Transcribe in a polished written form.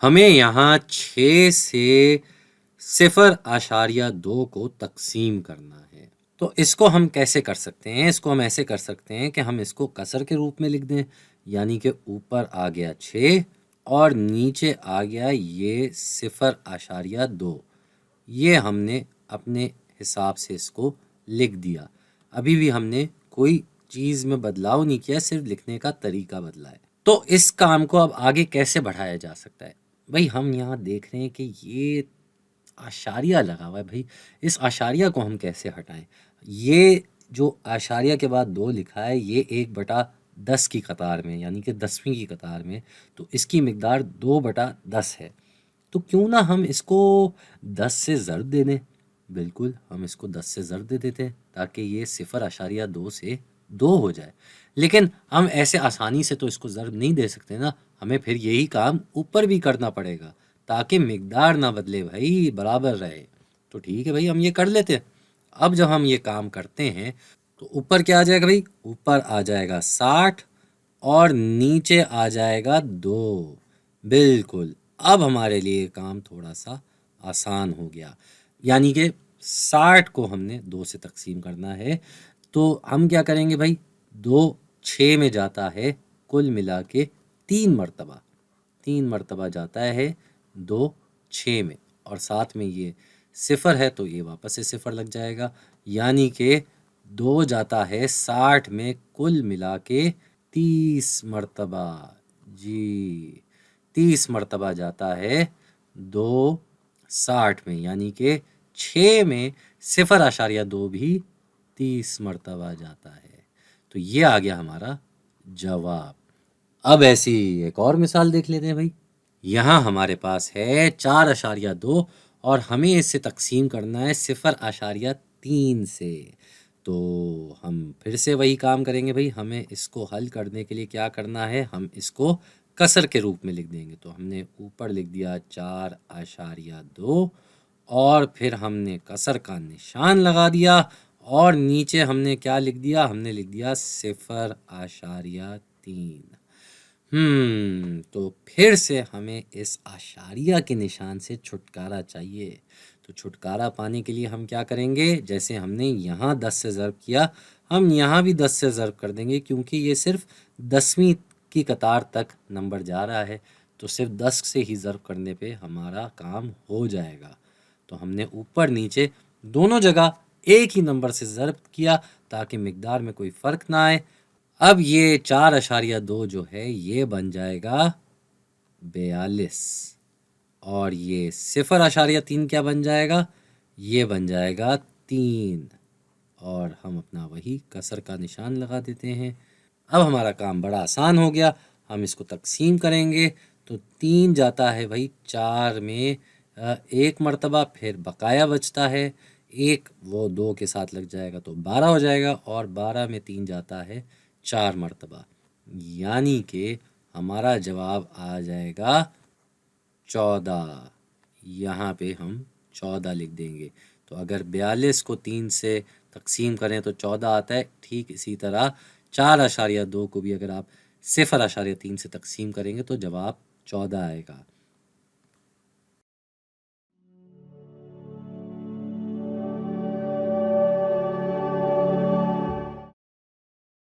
हमें यहाँ 6 से 0.2 को तकसीम करना है। तो इसको हम कैसे कर सकते हैं? इसको हम ऐसे कर सकते हैं कि हम इसको कसर के रूप में लिख दें, यानी कि ऊपर आ गया 6 और नीचे आ गया ये 0.2। ये हमने अपने हिसाब से इसको लिख दिया। अभी भी हमने कोई चीज़ में बदलाव नहीं किया, सिर्फ लिखने का तरीका बदला है। तो इस काम को अब आगे कैसे बढ़ाया जा सकता है? भाई हम यहाँ देख रहे हैं कि ये आशारिया लगा हुआ है। भाई इस आशारिया को हम कैसे हटाएं? ये जो आशारिया के बाद 2 लिखा है, ये 1/10 की कतार में, यानी कि 10वीं की कतार में, तो इसकी मिकदार 2/10 है। तो क्यों ना हम इसको 10 से ज़रब दे दें। बिल्कुल, हम इसको 10 से ज़रब दे देते हैं ताकि ये 0.2 से 2 हो जाए। लेकिन हम ऐसे आसानी से तो इसको ज़रब नहीं दे सकते ना, हमें फिर यही काम ऊपर भी करना पड़ेगा ताकि मिकदार ना बदले भाई, बराबर रहे। तो ठीक है भाई, हम ये कर लेते हैं। अब जब हम ये काम करते हैं तो ऊपर क्या आ जाएगा भाई? ऊपर आ जाएगा 60 और नीचे आ जाएगा 2। बिल्कुल, अब हमारे लिए काम थोड़ा सा आसान हो गया। यानी कि 60 को हमने 2 से तकसीम करना है, तो हम क्या करेंगे भाई? 2 6 में जाता है, कुल मिला के 3 मरतबा। 3 मरतबा जाता है 2 6 में, और साथ में ये 0 है तो ये वापस से 0 लग जाएगा। यानी कि 2 जाता है 60 में, कुल मिला के 30 मरतबा। जी, 30 मरतबा जाता है 2 60 में, यानी कि 6 में 0.2 भी 30 मरतबा जाता है। तो ये आ गया हमारा जवाब। अब ऐसी एक और मिसाल देख लेते हैं भाई। यहाँ हमारे पास है 4.2 और हमें इसे तकसीम करना है 0.3 से। तो हम फिर से वही काम करेंगे भाई। हमें इसको हल करने के लिए क्या करना है? हम इसको कसर के रूप में लिख देंगे। तो हमने ऊपर लिख दिया 4.2 और फिर हमने कसर का निशान लगा दिया, और नीचे हमने क्या लिख दिया? हमने लिख दिया 0.3। तो फिर से हमें इस आशारिया के निशान से छुटकारा चाहिए। तो छुटकारा पाने के लिए हम क्या करेंगे? जैसे हमने यहाँ 10 से ज़रब किया, हम यहाँ भी 10 से ज़रब कर देंगे, क्योंकि ये सिर्फ 10वीं की कतार तक नंबर जा रहा है, तो सिर्फ 10 से ही ज़रब करने पे हमारा काम हो जाएगा। तो हमने ऊपर नीचे दोनों जगह एक ही नंबर से ज़रब किया ताकि मिकदार में कोई फ़र्क ना आए। अब ये 4.2 जो है ये बन जाएगा 42, और ये 0.3 क्या बन जाएगा? ये बन जाएगा 3, और हम अपना वही कसर का निशान लगा देते हैं। अब हमारा काम बड़ा आसान हो गया। हम इसको तकसीम करेंगे तो 3 जाता है भाई 4 में 1 मरतबा, फिर बकाया बचता है 1, वो 2 के साथ लग जाएगा तो 12 हो जाएगा, और 12 में 3 जाता है 4 मरतबा, यानी कि हमारा जवाब आ जाएगा 14। यहाँ पे हम 14 लिख देंगे। तो अगर 42 को 3 से तकसीम करें तो 14 आता है। ठीक इसी तरह 4.2 को भी अगर आप 0.3 से तकसीम करेंगे तो जवाब 14 आएगा।